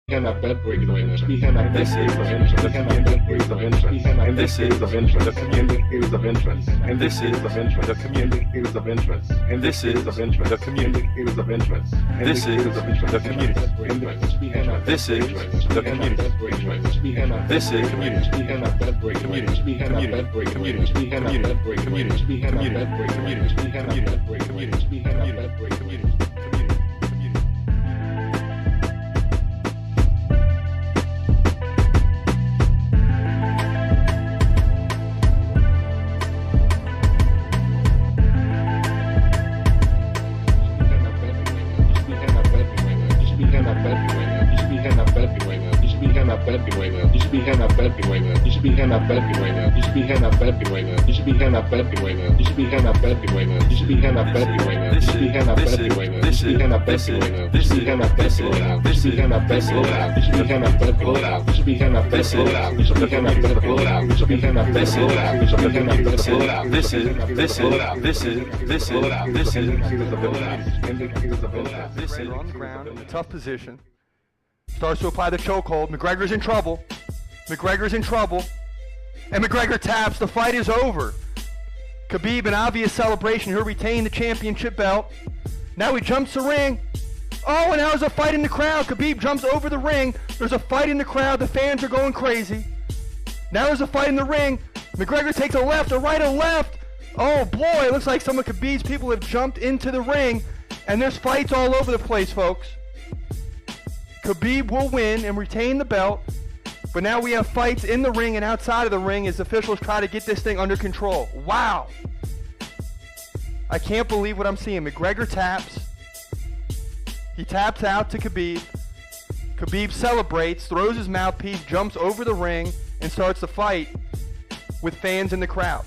cannot bet break of interest. We cannot bet break of interest. We cannot bet break of interest. We cannot bet break of interest. The indicators of interest. And this is of interest. The indicators of interest. And this is of interest. The indicators of interest. This is the community. This is the community. This is community. We cannot bet break community. We cannot bet break community. We cannot bet break community. We cannot bet break community. We cannot bet break community. We cannot bet break community. You should be handing bet right now. You should be handing bet right now. You should be handing bet right now. You should be handing bet right now. You should be handing bet right now. You should be handing bet right now. You should be handing bet right now. You should be handing bet right now. You should be handing bet right now. You should be handing bet right now. You should be handing bet right now. You should be handing bet right now. You should be handing bet right now. You should be handing bet right now. You should be handing bet right now. This is on the ground in a tough position. Starts to apply the chokehold. McGregor's in trouble. McGregor's in trouble. And McGregor taps. The fight is over. Khabib, an obvious celebration. He'll retain the championship belt. Now he jumps the ring. Oh, and now there's a fight in the crowd. Khabib jumps over the ring. There's a fight in the crowd. The fans are going crazy. Now there's a fight in the ring. McGregor takes a left, a right, a left. Oh boy, it looks like some of Khabib's people have jumped into the ring. And there's fights all over the place, folks. Khabib will win and retain the belt, but now we have fights in the ring and outside of the ring as officials try to get this thing under control. Wow. I can't believe what I'm seeing. McGregor taps. He taps out to Khabib. Khabib celebrates, throws his mouthpiece, jumps over the ring, and starts the fight with fans in the crowd.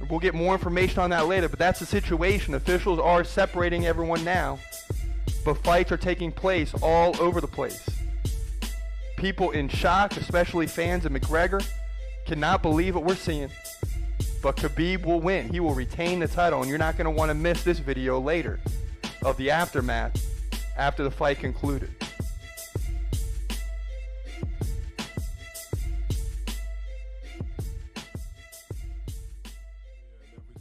We'll get more information on that later, but that's the situation. Officials are separating everyone now. But fights are taking place all over the place. People in shock, especially fans of McGregor, cannot believe what we're seeing. But Khabib will win. He will retain the title, and you're not going to want to miss this video later of the aftermath after the fight concluded. Every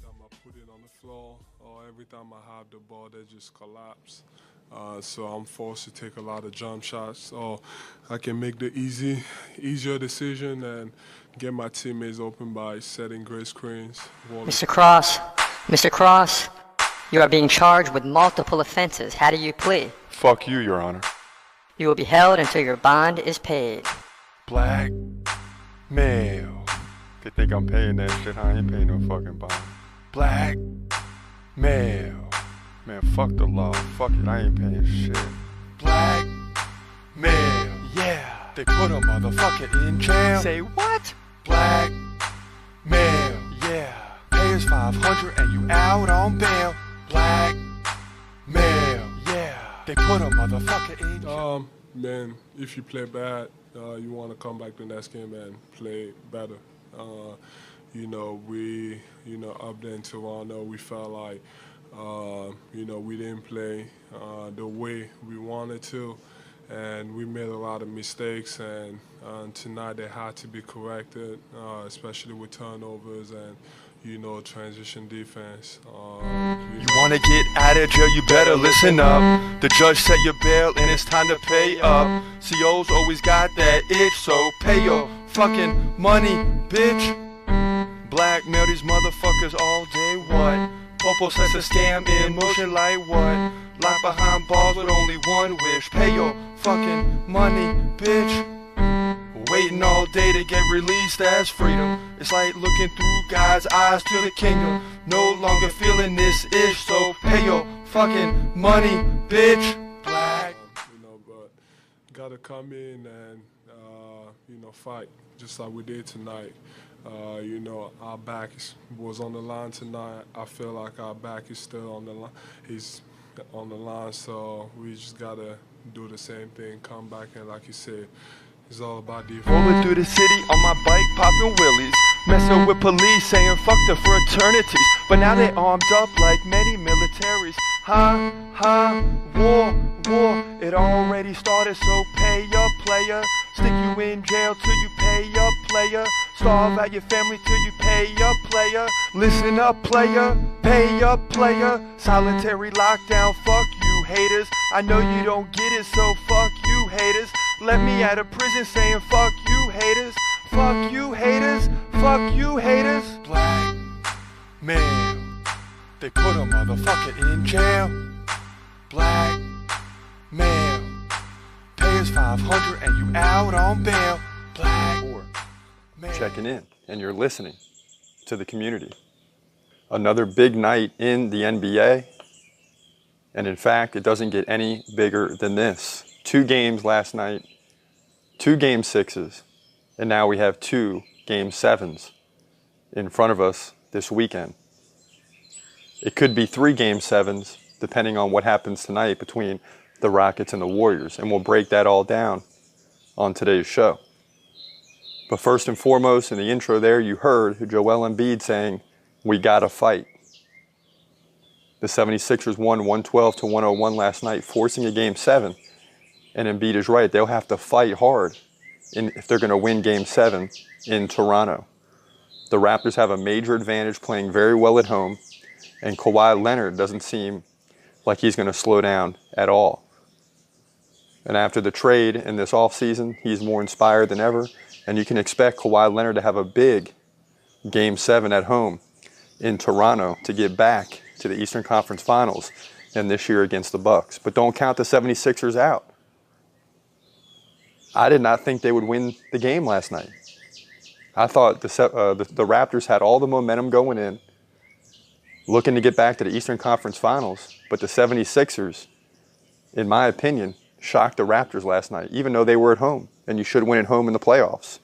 time I put it on the floor, or every time I have the ball, they just collapse. So I'm forced to take a lot of jump shots, so I can make the easier decision and get my teammates open by setting great screens. Mr. Cross, you are being charged with multiple offenses. How do you plead? Fuck you, Your Honor. You will be held until your bond is paid. Black male. They think I'm paying that shit, huh? I ain't paying no fucking bond. Black male. Man, fuck the law. Fuck it, I ain't paying shit. Black male. Yeah. They put a motherfucker in jail. Say what? Black male. Yeah. Pay us $500 and you out on bail. Black male. Yeah. They put a motherfucker in jail. Man, if you play bad, you want to come back the next game and play better. Up there in Toronto, we felt like we didn't play the way we wanted to, and we made a lot of mistakes, and tonight they had to be corrected, especially with turnovers and, transition defense. You want to get out of jail, you better listen up. The judge set your bail and it's time to pay up. CO's always got that itch, so pay your fucking money, bitch. Blackmail these motherfuckers all day, what? Popo sets a scam in motion like what? Locked behind bars with only one wish. Pay your fucking money, bitch. Waiting all day to get released as freedom. It's like looking through God's eyes to the kingdom. No longer feeling this ish, so pay your fucking money, bitch. Black. But gotta come in and fight just like we did tonight. Our back was on the line tonight. I feel like our back is still on the line. He's on the line, so we just gotta do the same thing, come back, and like you said, it's all about defense. Rolling through the city on my bike, popping willies, messing with police, saying fuck them for eternities. But now they armed up like many military. solitaries. Ha, ha, war, it already started, so pay up, player. Stick you in jail till you pay up, player. Starve out your family till you pay up, player. Listen up, player, pay up, player. Solitary lockdown, fuck you haters. I know you don't get it, so fuck you haters. Let me out of prison saying fuck you haters. Fuck you haters, fuck you haters. Black male, they put a motherfucker in jail. Black male, pay us $500 and you out on bail. Black male. Checking in, and you're listening to the community. Another big night in the NBA, and in fact, it doesn't get any bigger than this. 2 games last night, 2 game 6s, and now we have 2 game 7s in front of us this weekend. It could be 3 game 7s, depending on what happens tonight between the Rockets and the Warriors, and we'll break that all down on today's show. But first and foremost, in the intro there, you heard Joel Embiid saying, we gotta fight. The 76ers won 112-101 last night, forcing a game 7. And Embiid is right, they'll have to fight hard if they're gonna win game 7 in Toronto. The Raptors have a major advantage playing very well at home, and Kawhi Leonard doesn't seem like he's gonna slow down at all. And after the trade in this offseason, he's more inspired than ever. And you can expect Kawhi Leonard to have a big Game 7 at home in Toronto to get back to the Eastern Conference Finals and this year against the Bucks. But don't count the 76ers out. I did not think they would win the game last night. I thought the Raptors had all the momentum going in, looking to get back to the Eastern Conference Finals. But the 76ers, in my opinion, shocked the Raptors last night, even though they were at home. And you should win at home in the playoffs.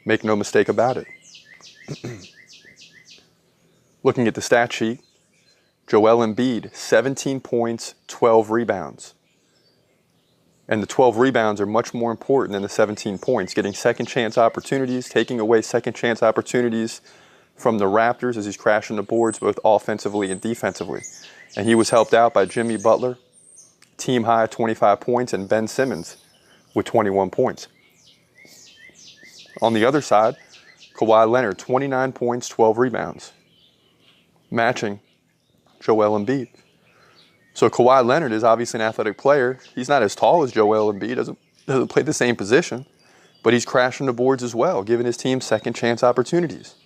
Make no mistake about it. Looking at the stat sheet, Joel Embiid, 17 points, 12 rebounds. And the 12 rebounds are much more important than the 17 points, getting second chance opportunities, taking away second chance opportunities from the Raptors as he's crashing the boards both offensively and defensively. And he was helped out by Jimmy Butler, team high 25 points, and Ben Simmons with 21 points. On the other side, Kawhi Leonard, 29 points, 12 rebounds, matching Joel Embiid. So Kawhi Leonard is obviously an athletic player. He's not as tall as Joel Embiid, doesn't play the same position, but he's crashing the boards as well, giving his team second chance opportunities.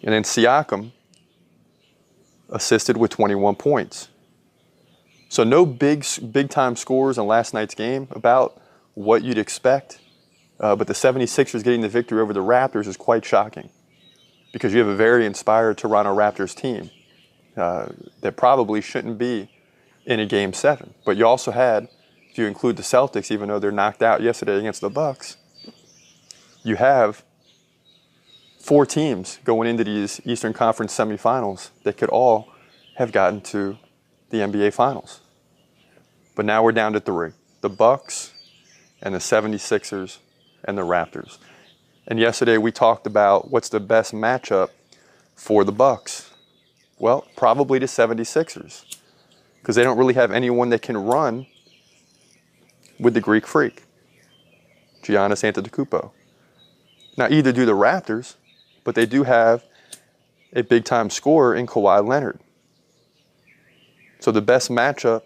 And then Siakam assisted with 21 points. So no big-time scores in last night's game, about what you'd expect. But the 76ers getting the victory over the Raptors is quite shocking because you have a very inspired Toronto Raptors team that probably shouldn't be in a Game 7. But you also had, if you include the Celtics, even though they're knocked out yesterday against the Bucks, you have 4 teams going into these Eastern Conference semifinals that could all have gotten to the NBA Finals. But now we're down to 3. The Bucks and the 76ers and the Raptors. And yesterday we talked about what's the best matchup for the Bucks. Well, probably the 76ers, because they don't really have anyone that can run with the Greek Freak, Giannis Antetokounmpo. Now, either do the Raptors, but they do have a big-time scorer in Kawhi Leonard. So the best matchup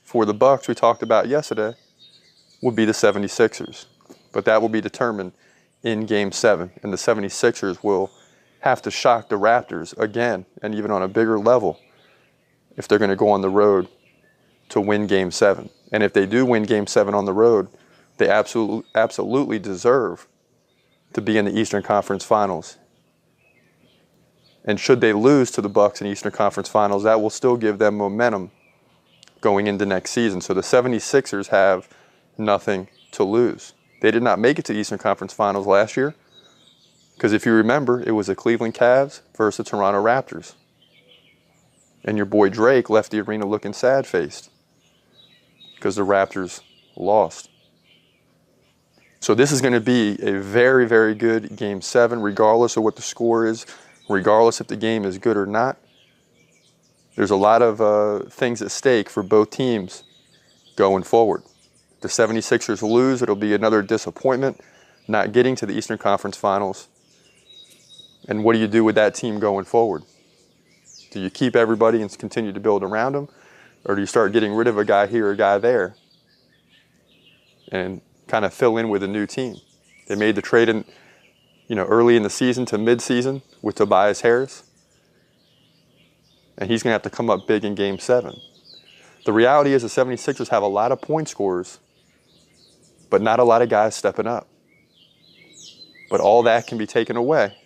for the Bucks we talked about yesterday would be the 76ers. But that will be determined in Game 7. And the 76ers will have to shock the Raptors again, and even on a bigger level, if they're going to go on the road to win Game 7. And if they do win Game 7 on the road, they absolutely deserve to be in the Eastern Conference Finals. And should they lose to the Bucks in the Eastern Conference Finals, that will still give them momentum going into next season. So the 76ers have nothing to lose. They did not make it to the Eastern Conference Finals last year because if you remember, it was the Cleveland Cavs versus the Toronto Raptors. And your boy Drake left the arena looking sad-faced because the Raptors lost. So this is going to be a very, very good Game 7, regardless of what the score is, regardless if the game is good or not. There's a lot of things at stake for both teams going forward. The 76ers lose, it'll be another disappointment not getting to the Eastern Conference Finals. And what do you do with that team going forward? Do you keep everybody and continue to build around them? Or do you start getting rid of a guy here, a guy there, and kind of fill in with a new team? They made the trade in, early in the season to mid-season with Tobias Harris. And he's going to have to come up big in Game 7. The reality is the 76ers have a lot of point scorers, but not a lot of guys stepping up. But all that can be taken away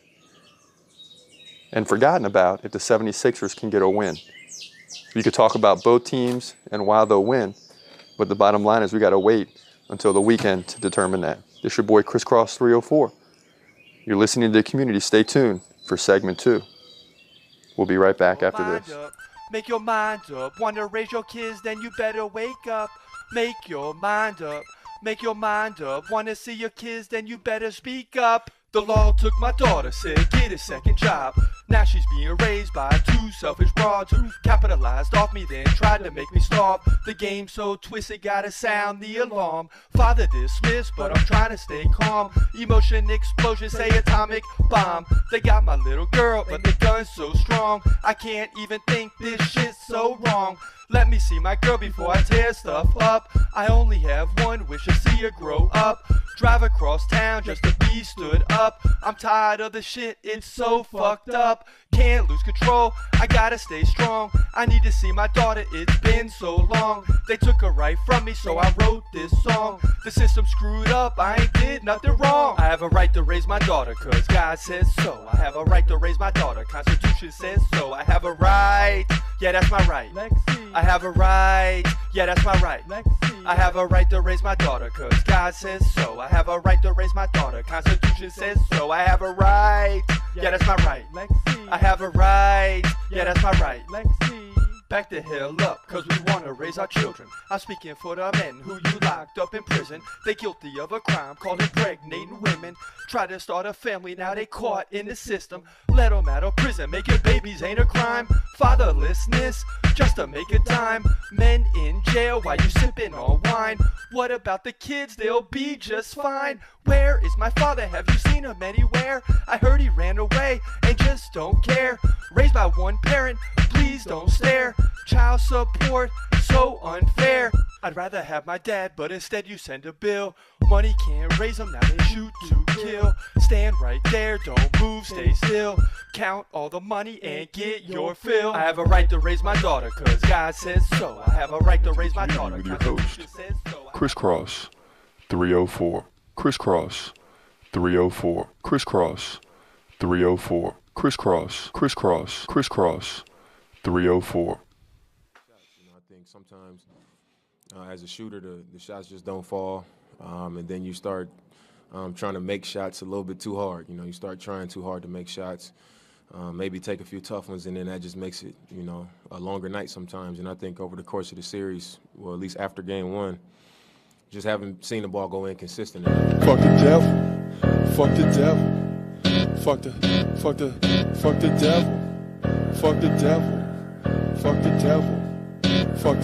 and forgotten about if the 76ers can get a win. You could talk about both teams and why they'll win, but the bottom line is we got to wait until the weekend to determine that. This is your boy Crisscross 304. You're listening to the community. Stay tuned for segment 2. We'll be right back after this. Make your mind up. Want to raise your kids, then you better wake up. Make your mind up. Make your mind up. Want to see your kids, then you better speak up. The law took my daughter, said get a second job. Now she's being raised by 2 selfish broads who capitalized off me, then tried to make me starve. The game so twisted, gotta sound the alarm. Father dismissed, but I'm trying to stay calm. Emotion explosion, say atomic bomb. They got my little girl, but the gun's so strong. I can't even think this shit's so wrong. Let me see my girl before I tear stuff up. I only have one wish to see her grow up. Drive across town just to be stood up. I'm tired of the shit, it's so fucked up. Can't lose control, I gotta stay strong. I need to see my daughter, it's been so long. They took her right from me, so I wrote this song. The system screwed up, I ain't did nothing wrong. I have a right to raise my daughter, cause God says so. I have a right to raise my daughter, Constitution says so. I have a right, yeah that's my right. I have a right, yeah that's my right. I have a right to raise my daughter, cause God says so. I have a right to raise my daughter, Constitution says so. I have a right, yeah that's my right. I have a right, yeah that's my right. Back the hell up, cause we wanna raise our children. I'm speaking for the men who you locked up in prison. They guilty of a crime called impregnating women. Try to start a family, now they caught in the system. Let them out of prison, making babies ain't a crime. Fatherlessness, just to make a dime. Men in jail while you sipping on wine. What about the kids? They'll be just fine. Where is my father? Have you seen him anywhere? I heard he ran away and just don't care. Raised by one parent, please don't stare. Child support, so unfair. I'd rather have my dad, but instead you send a bill. Money can't raise them, now they shoot to kill. Stand right there, don't move, stay still. Count all the money and get your fill. I have a right to raise my daughter, cause God says so. I have a right to raise my daughter, with your host, Crisscross 304. Crisscross 304. Crisscross 304. Crisscross 304. I think sometimes as a shooter, the shots just don't fall, and then you start trying to make shots a little bit too hard. You start trying too hard to make shots, maybe take a few tough ones, and then that just makes it, a longer night sometimes. And I think over the course of the series, well, at least after Game 1, just haven't seen the ball go in consistently. Fuck the devil. Fuck the devil. Fuck the devil. Fuck the devil. Fuck the devil. Fuck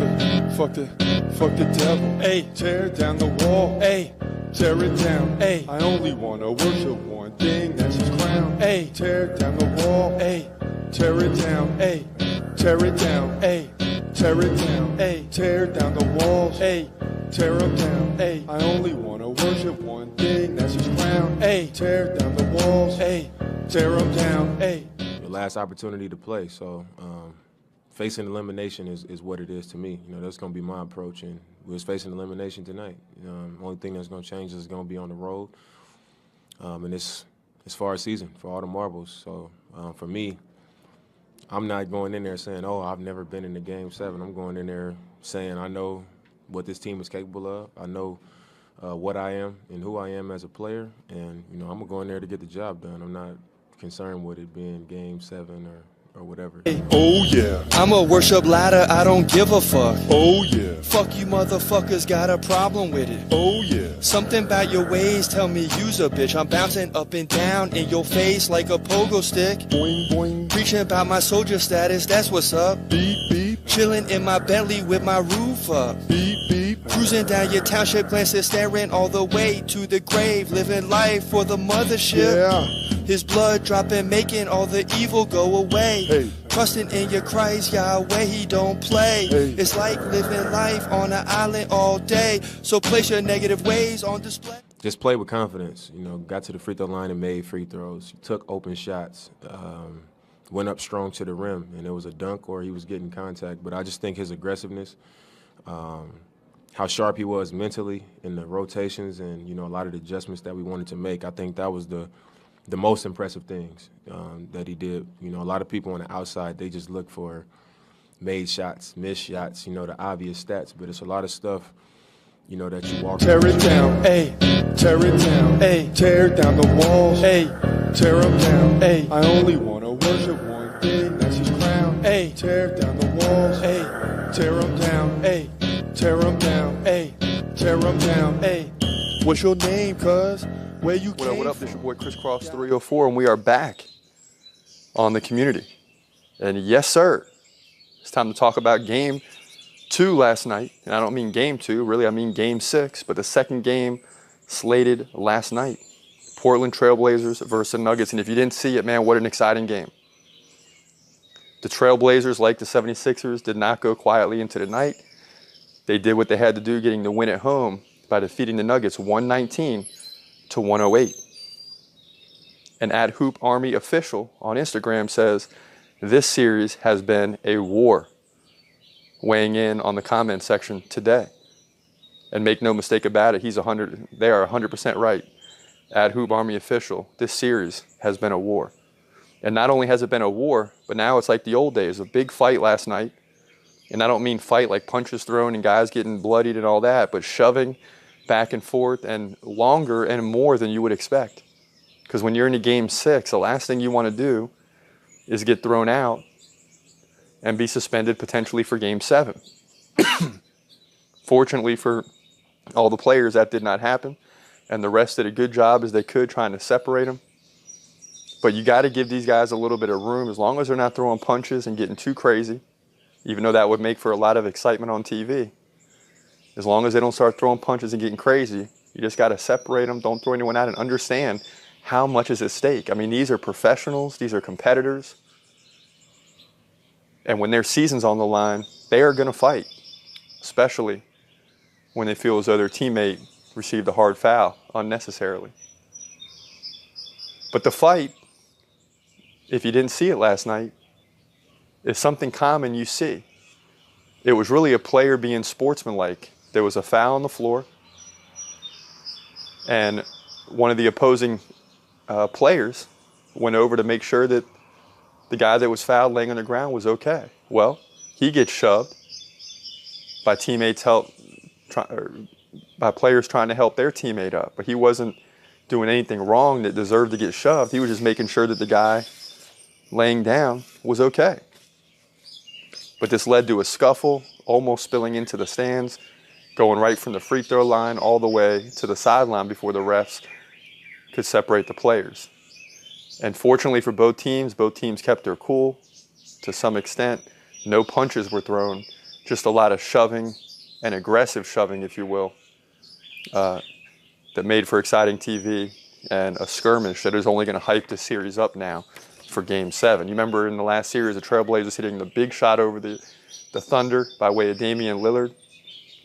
the devil. Hey, tear down the wall. Hey, tear it down. Hey, I only wanna worship one thing, that's his crown. Hey, tear down the wall. Hey, tear it down. Hey, tear it down. Hey, tear it down. Hey, tear down the walls. Hey, tear them down. Hey, I only wanna worship one thing, that's his crown. Hey, tear down the walls. Hey, tear them down. Hey. Your last opportunity to play, so facing elimination is what it is to me. That's going to be my approach, and we was facing elimination tonight. Only thing that's going to change is going to be on the road, and it's far season for all the marbles. So for me, I'm not going in there saying, oh, I've never been in the Game 7. I'm going in there saying I know what this team is capable of. I know what I am and who I am as a player, and I'm going to go in there to get the job done. I'm not concerned with it being Game 7 or or whatever. Oh yeah, I'm a worship ladder, I don't give a fuck. Oh yeah, fuck you motherfuckers, got a problem with it. Oh yeah, something about your ways tell me you's a bitch. I'm bouncing up and down in your face like a pogo stick. Boing boing, preaching about my soldier status, that's what's up. Beep beep, chilling in my Bentley with my roof up. Beep beep, cruising down your township, glances staring all the way to the grave, living life for the mothership. Yeah. His blood dropping, making all the evil go away. Hey. Trusting in your Christ, Yahweh, he don't play. Hey. It's like living life on an island all day. So place your negative ways on display. Just play with confidence. You know, got to the free throw line and made free throws. Took open shots. Went up strong to the rim, and it was a dunk or he was getting contact. But I just think his aggressiveness, how sharp he was mentally in the rotations and, you know, a lot of the adjustments that we wanted to make, I think that was the most impressive things that he did. You know, a lot of people on the outside, they just look for made shots, missed shots, you know, the obvious stats. But it's a lot of stuff, you know, that you walk. Tear it down, hey. Tear it down, hey. Tear down the walls, hey. Tear them down, hey. I only want to worship one thing, that's his crown, hey. Tear down the walls, hey. Tear them down, hey. Tear them down, hey. Tear them down, hey. What's your name, cuz? Where you came What up? This is your boy Crisscross 304, and we are back on the community. And yes, sir, it's time to talk about Game 2 last night. And I don't mean Game 2, really, I mean Game 6, but the second game slated last night. Portland Trailblazers versus the Nuggets. And if you didn't see it, man, what an exciting game. The Trailblazers, like the 76ers, did not go quietly into the night. They did what they had to do, getting the win at home by defeating the Nuggets 119 to 108. An @Hoop Army official on Instagram says this series has been a war, weighing in on the comment section today. And make no mistake about it, they are 100% right. @Hoop Army official, this series has been a war. And not only has it been a war, but now it's like the old days, a big fight last night. And I don't mean fight like punches thrown and guys getting bloodied and all that, but shoving back and forth and longer and more than you would expect. Because when you're in a Game 6, the last thing you want to do is get thrown out and be suspended potentially for Game 7. Fortunately for all the players, that did not happen. And the rest did a good job as they could trying to separate them. But you got to give these guys a little bit of room as long as they're not throwing punches and getting too crazy, even though that would make for a lot of excitement on TV. As long as they don't start throwing punches and getting crazy, you just got to separate them, don't throw anyone out, and understand how much is at stake. I mean, these are professionals, these are competitors. And when their season's on the line, they are going to fight, especially when they feel as though their teammate received a hard foul unnecessarily. But the fight, if you didn't see it last night, is something common you see. It was really a player being sportsmanlike. There was a foul on the floor, and one of the opposing players went over to make sure that the guy that was fouled laying on the ground was okay. Well, he gets shoved by by players trying to help their teammate up, but he wasn't doing anything wrong that deserved to get shoved. He was just making sure that the guy laying down was okay. But this led to a scuffle, almost spilling into the stands, going right from the free throw line all the way to the sideline before the refs could separate the players. And fortunately for both teams kept their cool to some extent. No punches were thrown, just a lot of shoving and aggressive shoving, if you will, that made for exciting TV and a skirmish that is only going to hype this series up now for Game 7. You remember in the last series, the Trailblazers hitting the big shot over the Thunder by way of Damian Lillard,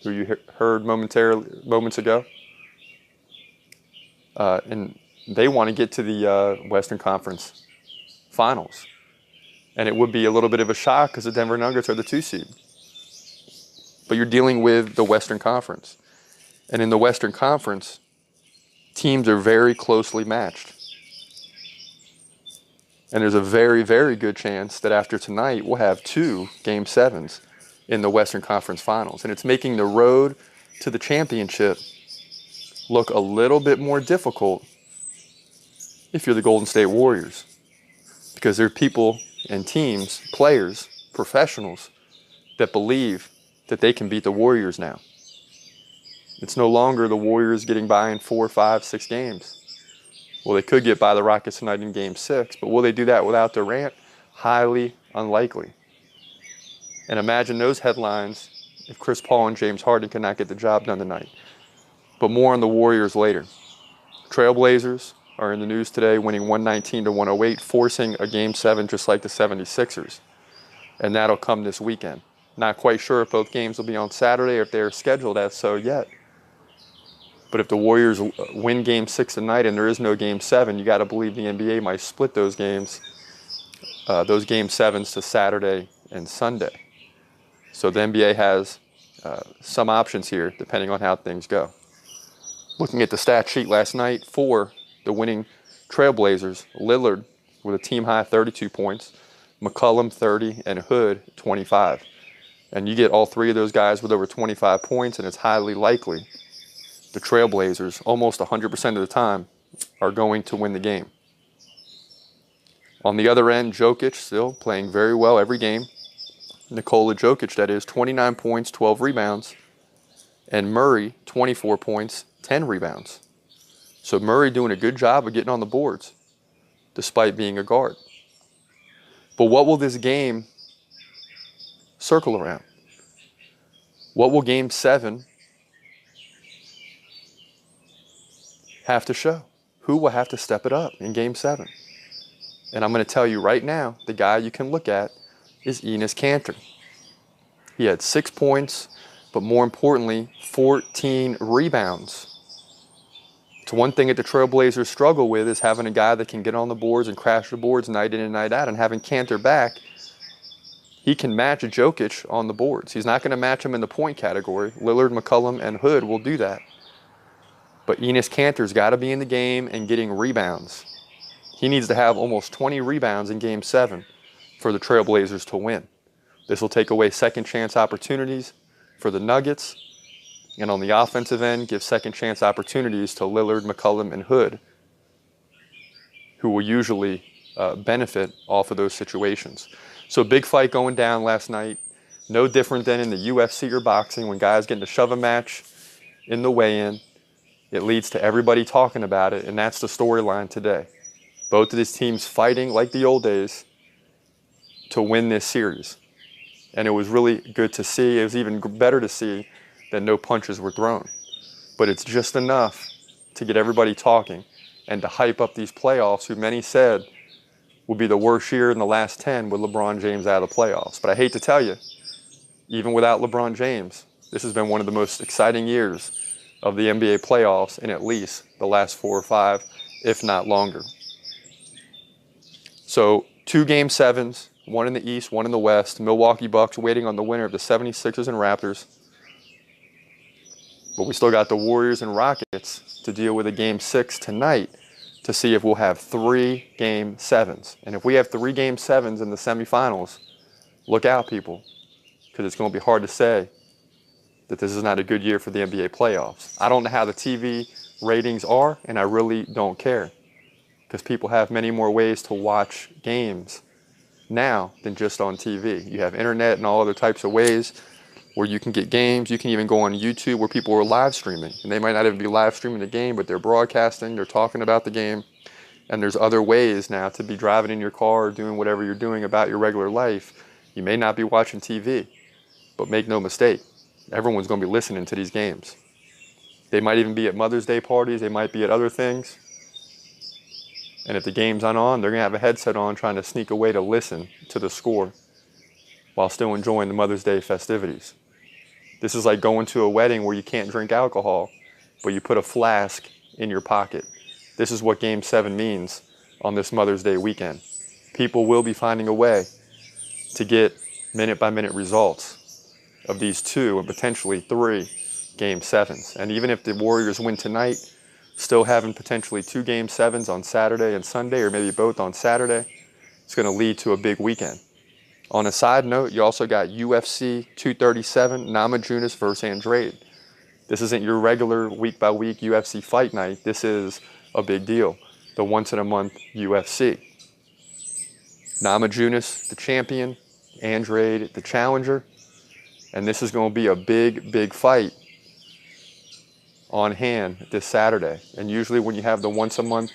who you heard moments ago. And they want to get to the Western Conference Finals. And it would be a little bit of a shock because the Denver Nuggets are the 2 seed. But you're dealing with the Western Conference. And in the Western Conference, teams are very closely matched. And there's a very, very good chance that after tonight, we'll have 2 Game 7s in the Western Conference Finals. And it's making the road to the championship look a little bit more difficult if you're the Golden State Warriors. Because there are people and teams, players, professionals that believe that they can beat the Warriors now. It's no longer the Warriors getting by in 4, 5, 6 games. Well, they could get by the Rockets tonight in Game 6, but will they do that without Durant? Highly unlikely. And imagine those headlines if Chris Paul and James Harden cannot get the job done tonight. But more on the Warriors later. Trailblazers are in the news today, winning 119-108, forcing a Game 7 just like the 76ers. And that'll come this weekend. Not quite sure if both games will be on Saturday or if they're scheduled as so yet. But if the Warriors win Game 6 tonight and there is no Game 7, you got to believe the NBA might split those games, those Game 7s to Saturday and Sunday. So the NBA has some options here depending on how things go. Looking at the stat sheet last night for the winning Trailblazers, Lillard with a team-high 32 points, McCollum 30, and Hood 25. And you get all three of those guys with over 25 points, and it's highly likely the Trailblazers, almost 100% of the time, are going to win the game. On the other end, Jokic still playing very well every game. Nikola Jokic, that is, 29 points, 12 rebounds. And Murray, 24 points, 10 rebounds. So Murray doing a good job of getting on the boards, despite being a guard. But what will this game circle around? What will Game 7 have to show? Who will have to step it up in Game 7? And I'm going to tell you right now, the guy you can look at is Enes Kanter. He had 6 points, but more importantly, 14 rebounds. It's one thing that the Trailblazers struggle with is having a guy that can get on the boards and crash the boards night in and night out, and having Kanter back, he can match Jokic on the boards. He's not going to match him in the point category. Lillard, McCollum, and Hood will do that. But Enes Kanter's got to be in the game and getting rebounds. He needs to have almost 20 rebounds in Game 7 for the Trailblazers to win. This will take away second chance opportunities for the Nuggets, and on the offensive end, give second chance opportunities to Lillard, McCollum, and Hood, who will usually benefit off of those situations. So big fight going down last night. No different than in the UFC or boxing when guys get to shove a match in the weigh-in. It leads to everybody talking about it, and that's the storyline today. Both of these teams fighting like the old days to win this series. And it was really good to see. It was even better to see that no punches were thrown. But it's just enough to get everybody talking and to hype up these playoffs, who many said would be the worst year in the last 10 with LeBron James out of the playoffs. But I hate to tell you, even without LeBron James, this has been one of the most exciting years of the NBA playoffs in at least the last 4 or 5, if not longer. So 2 Game 7s, one in the East, one in the West. Milwaukee Bucks waiting on the winner of the 76ers and Raptors. But we still got the Warriors and Rockets to deal with a Game 6 tonight to see if we'll have 3 Game 7s. And if we have 3 Game 7s in the semifinals, look out, people, because it's going to be hard to say that this is not a good year for the NBA playoffs. I don't know how the TV ratings are, and I really don't care, because people have many more ways to watch games now than just on TV. You have internet and all other types of ways where you can get games. You can even go on YouTube where people are live streaming, and they might not even be live streaming the game, but they're broadcasting, they're talking about the game. And there's other ways now to be driving in your car or doing whatever you're doing about your regular life. You may not be watching TV, but make no mistake, everyone's going to be listening to these games. They might even be at Mother's Day parties, they might be at other things. And if the game's not on, they're going to have a headset on trying to sneak away to listen to the score while still enjoying the Mother's Day festivities. This is like going to a wedding where you can't drink alcohol, but you put a flask in your pocket. This is what Game 7 means on this Mother's Day weekend. People will be finding a way to get minute-by-minute results of these 2 and potentially 3 Game 7s. And even if the Warriors win tonight, still having potentially 2 Game 7s on Saturday and Sunday, or maybe both on Saturday, it's going to lead to a big weekend. On a side note, you also got UFC 237, Namajunas versus Andrade. This isn't your regular week-by-week UFC fight night. This is a big deal, the once-in-a-month UFC. Namajunas, the champion, Andrade, the challenger. And this is going to be a big, big fight on hand this Saturday. And usually when you have the once-a-month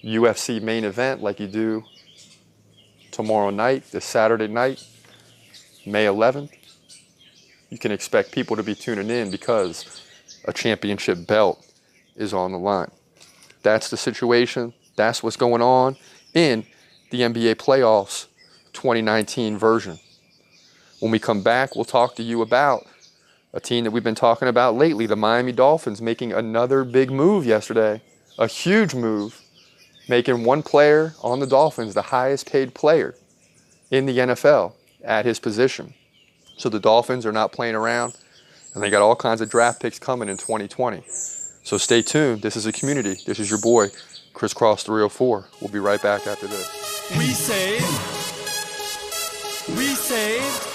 UFC main event like you do tomorrow night, this Saturday night, May 11th, you can expect people to be tuning in because a championship belt is on the line. That's the situation. That's what's going on in the NBA playoffs 2019 version. When we come back, we'll talk to you about a team that we've been talking about lately, the Miami Dolphins, making another big move yesterday, a huge move, making one player on the Dolphins the highest paid player in the NFL at his position. So the Dolphins are not playing around, and they got all kinds of draft picks coming in 2020. So stay tuned. This is a community. This is your boy, Crisscross 304. We'll be right back after this. We save. We save.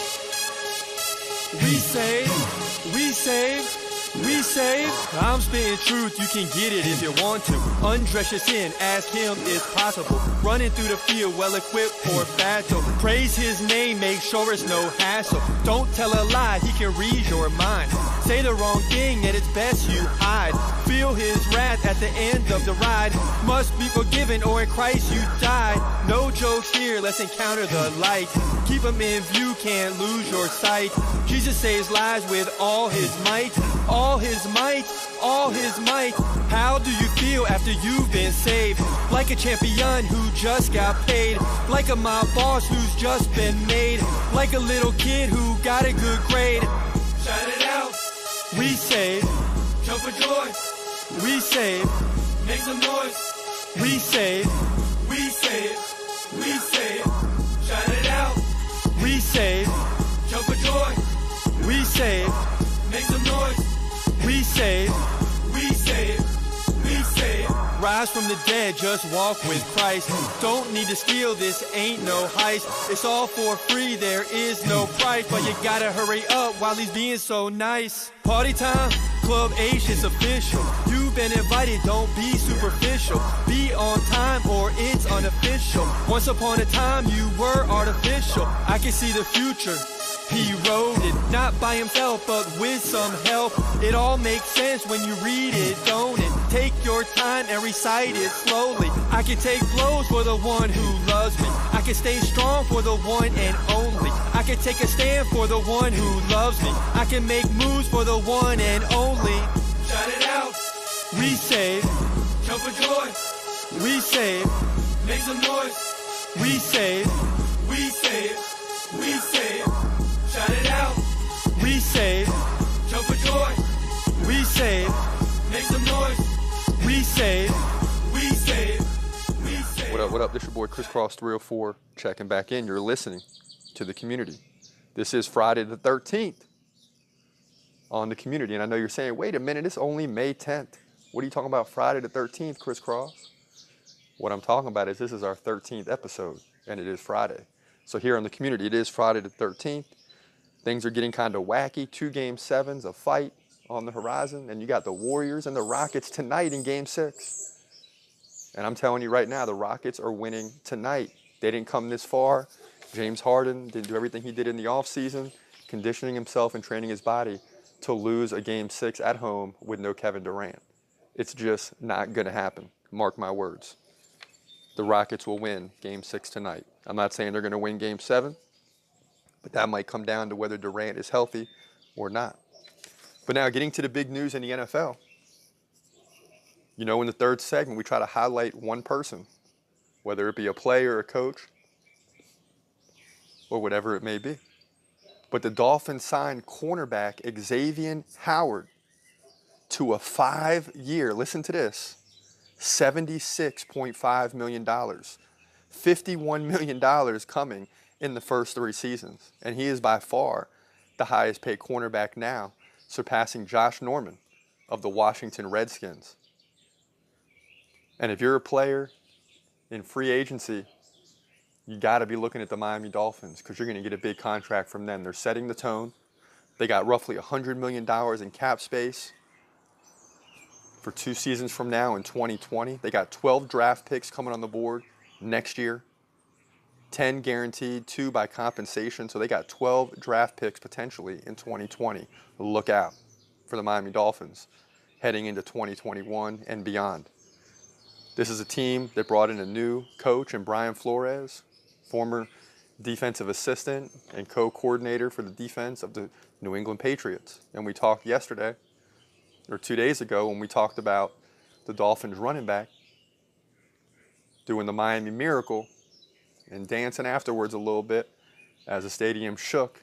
We save. We save. We save. I'm spitting truth, you can get it if you want to. Undress your sin, ask him it's possible. Running through the field, well equipped for battle. Praise his name, make sure it's no hassle. Don't tell a lie, he can read your mind. Say the wrong thing and it's best you hide. Feel his wrath at the end of the ride. Must be forgiven or in Christ you die. No jokes here, let's encounter the light. Keep him in view, can't lose your sight. Jesus saves lives with all his might. All his might, all his might. How do you feel after you've been saved? Like a champion who just got paid. Like a mob boss who's just been made. Like a little kid who got a good grade. Shout it out. We save. Jump for joy. We save. Make some noise. We save. We save. We save. Shout it out. We save. Jump for joy. We save. Make some noise. We save, we save, we save. Rise from the dead, just walk with Christ. Don't need to steal, this ain't no heist. It's all for free, there is no price. But you gotta hurry up while he's being so nice. Party time, Club H is official. You've been invited, don't be superficial. Be on time or it's unofficial. Once upon a time you were artificial. I can see the future. He wrote it, not by himself, but with some help. It all makes sense when you read it, don't it? Take your time and recite it slowly. I can take blows for the one who loves me. I can stay strong for the one and only. I can take a stand for the one who loves me. I can make moves for the one and only. Shout it out. We save. Jump for joy. We save. Make some noise. We save. We save. We save. Shout it out. We save. Jump for joy. We save. Make some noise. We save. We save. We save. What up, what up? This is your boy Crisscross 304 checking back in. You're listening to the community. This is Friday the 13th on the community. And I know you're saying, wait a minute, it's only May 10th. What are you talking about Friday the 13th, Crisscross? What I'm talking about is this is our 13th episode, and it is Friday. So here on the community, it is Friday the 13th. Things are getting kind of wacky. 2 Game 7s, a fight on the horizon. And you got the Warriors and the Rockets tonight in Game 6. And I'm telling you right now, the Rockets are winning tonight. They didn't come this far. James Harden didn't do everything he did in the offseason, conditioning himself and training his body to lose a Game 6 at home with no Kevin Durant. It's just not going to happen. Mark my words. The Rockets will win Game 6 tonight. I'm not saying they're going to win Game 7. But that might come down to whether Durant is healthy or not. But now getting to the big news in the NFL. You know, in the third segment, we try to highlight one person, whether it be a player, a coach, or whatever it may be. But the Dolphins signed cornerback Xavier Howard to a 5-year, listen to this, $76.5 million. $51 million coming in the first 3 seasons. And he is by far the highest paid cornerback now, surpassing Josh Norman of the Washington Redskins. And if you're a player in free agency, you got to be looking at the Miami Dolphins because you're going to get a big contract from them. They're setting the tone. They got roughly $100 million in cap space for 2 seasons from now in 2020. They got 12 draft picks coming on the board next year. 10 guaranteed, 2 by compensation. So they got 12 draft picks potentially in 2020. Look out for the Miami Dolphins heading into 2021 and beyond. This is a team that brought in a new coach in Brian Flores, former defensive assistant and co-coordinator for the defense of the New England Patriots. And we talked yesterday, or 2 days ago, when we talked about the Dolphins running back doing the Miami Miracle and dancing afterwards a little bit as the stadium shook.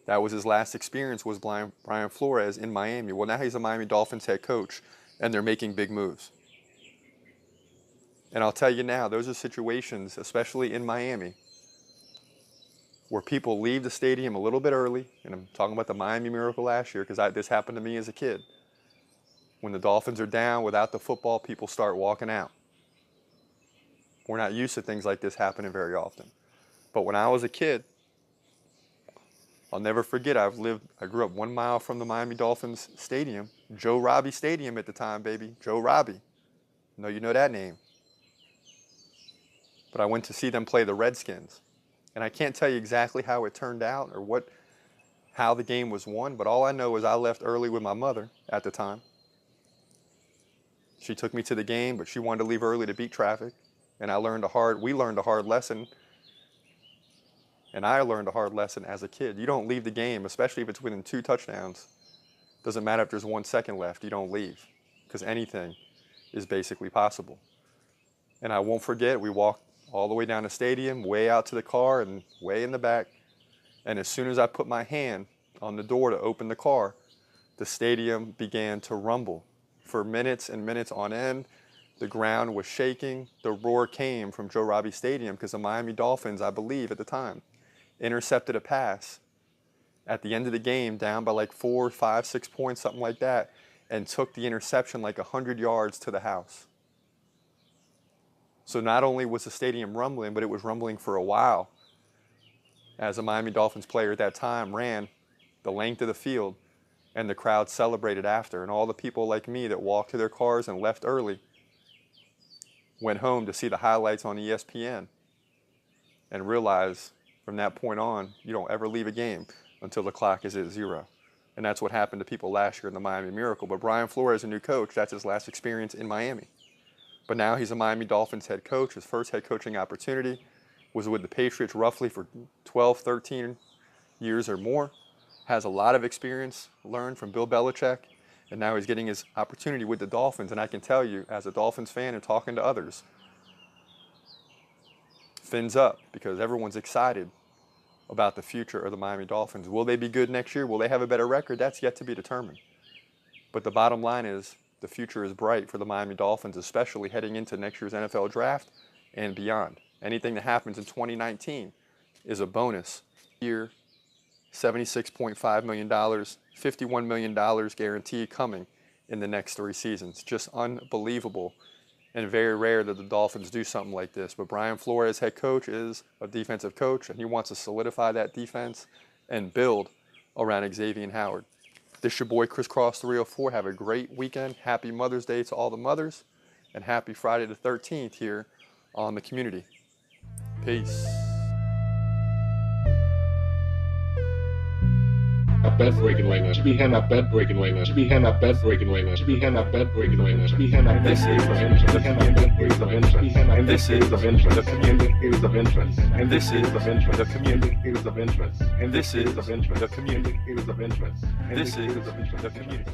That was his last experience, was Brian Flores in Miami. Well, now he's a Miami Dolphins head coach, and they're making big moves. And I'll tell you now, those are situations, especially in Miami, where people leave the stadium a little bit early, and I'm talking about the Miami Miracle last year because this happened to me as a kid. When the Dolphins are down without the football, people start walking out. We're not used to things like this happening very often. But when I was a kid, I'll never forget, I grew up 1 mile from the Miami Dolphins stadium, Joe Robbie Stadium at the time, baby, Joe Robbie. I know you know that name. But I went to see them play the Redskins. And I can't tell you exactly how it turned out or how the game was won, but all I know is I left early with my mother at the time. She took me to the game, but she wanted to leave early to beat traffic. And we learned a hard lesson. And I learned a hard lesson as a kid. You don't leave the game, especially if it's within 2 touchdowns. Doesn't matter if there's 1 second left, you don't leave. Because anything is basically possible. And I won't forget, we walked all the way down the stadium, way out to the car and way in the back. And as soon as I put my hand on the door to open the car, the stadium began to rumble. For minutes and minutes on end, the ground was shaking. The roar came from Joe Robbie Stadium because the Miami Dolphins, I believe at the time, intercepted a pass at the end of the game, down by like 4, 5, 6 points, something like that, and took the interception like 100 yards to the house. So not only was the stadium rumbling, but it was rumbling for a while as a Miami Dolphins player at that time ran the length of the field, and the crowd celebrated after. And all the people like me that walked to their cars and left early went home to see the highlights on ESPN and realized from that point on, you don't ever leave a game until the clock is at 0. And that's what happened to people last year in the Miami Miracle. But Brian Flores, a new coach, that's his last experience in Miami. But now he's a Miami Dolphins head coach. His first head coaching opportunity was with the Patriots roughly for 12, 13 years or more. Has a lot of experience learned from Bill Belichick. And now he's getting his opportunity with the Dolphins. And I can tell you, as a Dolphins fan and talking to others, fins up because everyone's excited about the future of the Miami Dolphins. Will they be good next year? Will they have a better record? That's yet to be determined. But the bottom line is the future is bright for the Miami Dolphins, especially heading into next year's NFL draft and beyond. Anything that happens in 2019 is a bonus. Year, $76.5 million, $51 million guaranteed coming in the next 3 seasons. Just unbelievable and very rare that the Dolphins do something like this. But Brian Flores, head coach, is a defensive coach, and he wants to solidify that defense and build around Xavier Howard. This your boy, Chris Cross 304. Have a great weekend. Happy Mother's Day to all the mothers, and happy Friday the 13th here on The Community. Peace. Bed breaking lateness. Behind that bed breaking lateness. Behind that bed breaking lateness. Behind that bed breaking lateness. Behind that this is of interest. The community is of interest. And this is of interest. The community is of interest. And this is of interest. The community is of interest. And this is of interest. The community is of interest. And this is of interest. The community.